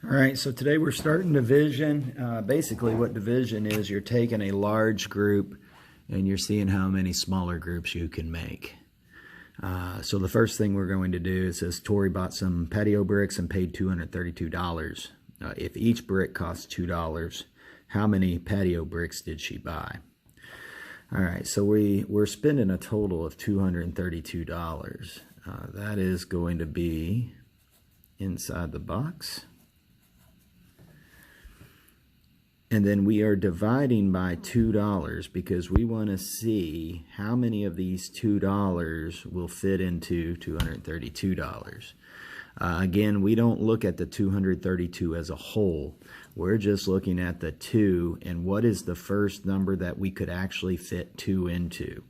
All right, so today we're starting division. Basically what division is, you're taking a large group and you're seeing how many smaller groups you can make. So the first thing we're going to do is, says Tori bought some patio bricks and paid $232. If each brick costs $2, how many patio bricks did she buy? All right, so we're spending a total of $232. That is going to be inside the box. And then we are dividing by $2 because we want to see how many of these $2 will fit into $232. Again, we don't look at the 232 as a whole. We're just looking at the 2 and what is the first number that we could actually fit 2 into.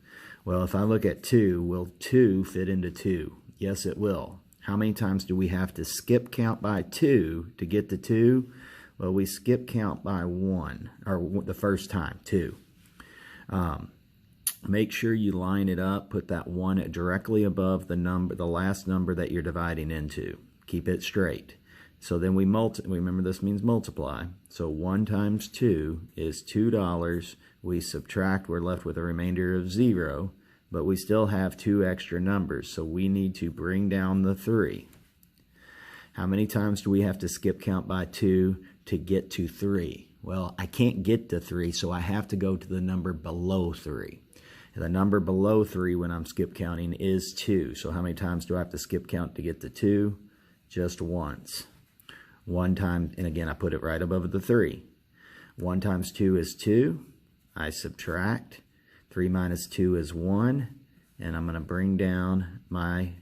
Well, if I look at 2, will 2 fit into 2? Yes, it will. How many times do we have to skip count by 2 to get to 2? Well, we skip count by 1, or the first time, 2. Make sure you line it up. Put that 1 directly above the number, the last number that you're dividing into. Keep it straight. So then we remember this means multiply. So 1 times 2 is $2. We subtract, we're left with a remainder of 0, but we still have 2 extra numbers. So we need to bring down the 3. How many times do we have to skip count by 2 to get to 3? Well, I can't get to 3, so I have to go to the number below 3. The number below 3 when I'm skip counting is 2. So how many times do I have to skip count to get to 2? Just once. 1 time, and again, I put it right above the 3. 1 times 2 is 2. I subtract. 3 minus 2 is 1. And I'm going to bring down my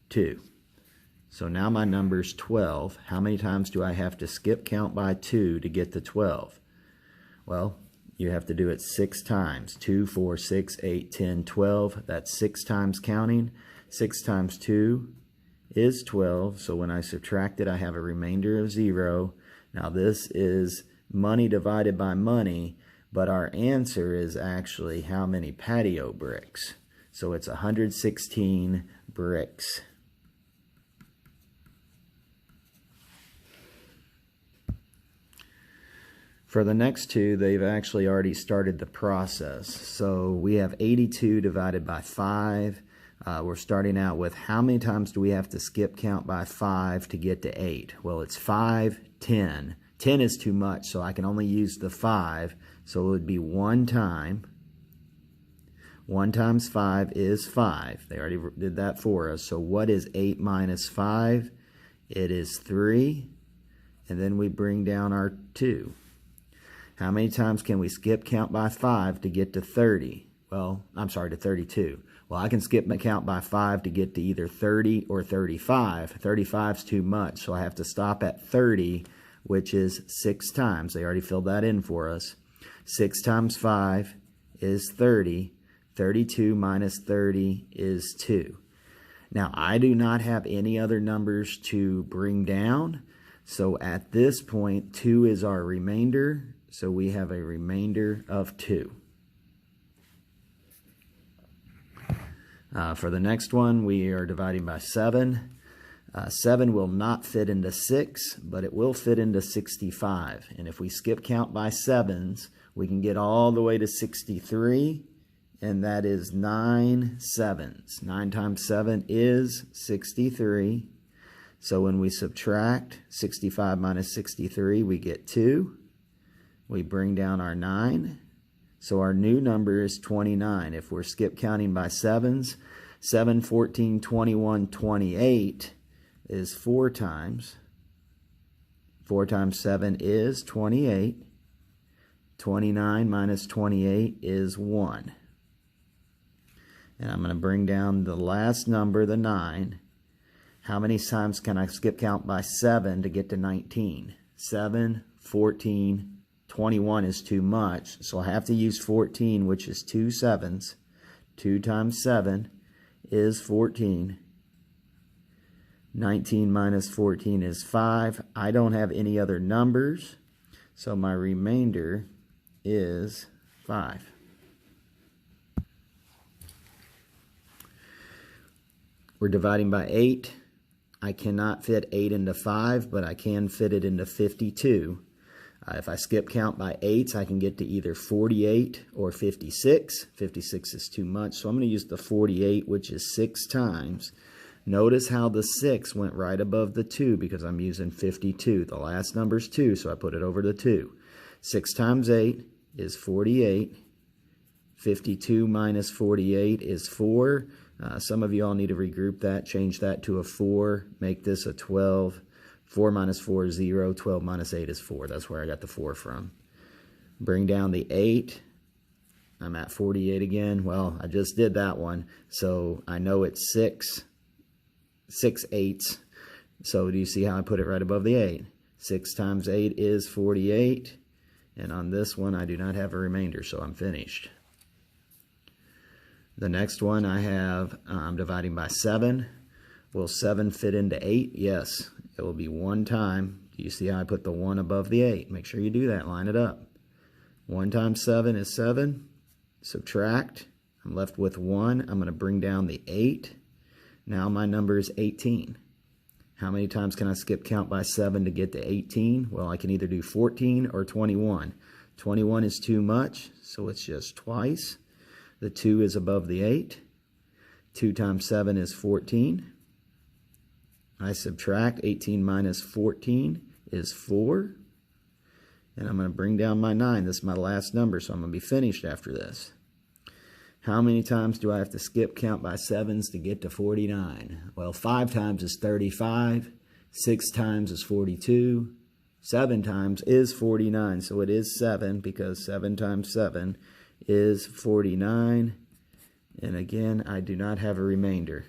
2. So now my number's 12. How many times do I have to skip count by 2 to get to 12? Well, you have to do it 6 times. 2, 4, 6, 8, 10, 12. That's 6 times counting. 6 times 2 is 12. So when I subtract it, I have a remainder of 0. Now this is money divided by money, but our answer is actually how many patio bricks. So it's 116 bricks. For the next two, they've actually already started the process. So we have 82 divided by 5. We're starting out with how many times do we have to skip count by 5 to get to 8? Well, it's 5, 10. 10 is too much, so I can only use the 5. So it would be 1 time. 1 times 5 is 5. They already did that for us. So what is 8 minus 5? It is 3. And then we bring down our 2. How many times can we skip count by 5 to get to 30? Well, I'm sorry, to 32. Well, I can skip my count by 5 to get to either 30 or 35. 35 is too much, so I have to stop at 30, which is 6 times. They already filled that in for us. 6 times 5 is 30. 32 minus 30 is 2. Now, I do not have any other numbers to bring down, so at this point, 2 is our remainder. So we have a remainder of 2. For the next one, we are dividing by 7. 7 will not fit into 6, but it will fit into 65. And if we skip count by 7s, we can get all the way to 63, and that is 9 7s. 9 times 7 is 63. So when we subtract 65 minus 63, we get 2. We bring down our 9. So our new number is 29. If we're skip counting by 7s, 7, 14, 21, 28 is 4 times. 4 times 7 is 28. 29 minus 28 is 1. And I'm going to bring down the last number, the 9. How many times can I skip count by 7 to get to 19? 7, 14, 21 is too much, so I have to use 14, which is 2 7s. 2 times 7 is 14. 19 minus 14 is 5. I don't have any other numbers, so my remainder is 5. We're dividing by 8. I cannot fit 8 into 5, but I can fit it into 52. If I skip count by 8s, I can get to either 48 or 56. 56 is too much, so I'm going to use the 48, which is 6 times. Notice how the 6 went right above the 2 because I'm using 52. The last number is 2, so I put it over the 2. 6 times 8 is 48. 52 minus 48 is 4. Some of you all need to regroup that, change that to a 4, make this a 12. 4 minus 4 is 0. 12 minus 8 is 4. That's where I got the 4 from. Bring down the 8. I'm at 48 again. Well, I just did that one, so I know it's 6 eighths. So do you see how I put it right above the 8? 6 times 8 is 48. And on this one, I do not have a remainder, so I'm finished. The next one I have, I'm dividing by 7. Will 7 fit into 8? Yes. It will be 1 time. Do you see how I put the 1 above the 8? Make sure you do that. Line it up. 1 times 7 is 7. Subtract. I'm left with 1. I'm going to bring down the 8. Now my number is 18. How many times can I skip count by 7 to get to 18? Well, I can either do 14 or 21. 21 is too much, so it's just twice. The 2 is above the 8. 2 times 7 is 14. I subtract. 18 minus 14 is 4. And I'm going to bring down my 9. This is my last number, so I'm going to be finished after this. How many times do I have to skip count by 7s to get to 49? Well, 5 times is 35. 6 times is 42. 7 times is 49. So it is 7 because 7 times 7 is 49. And again, I do not have a remainder.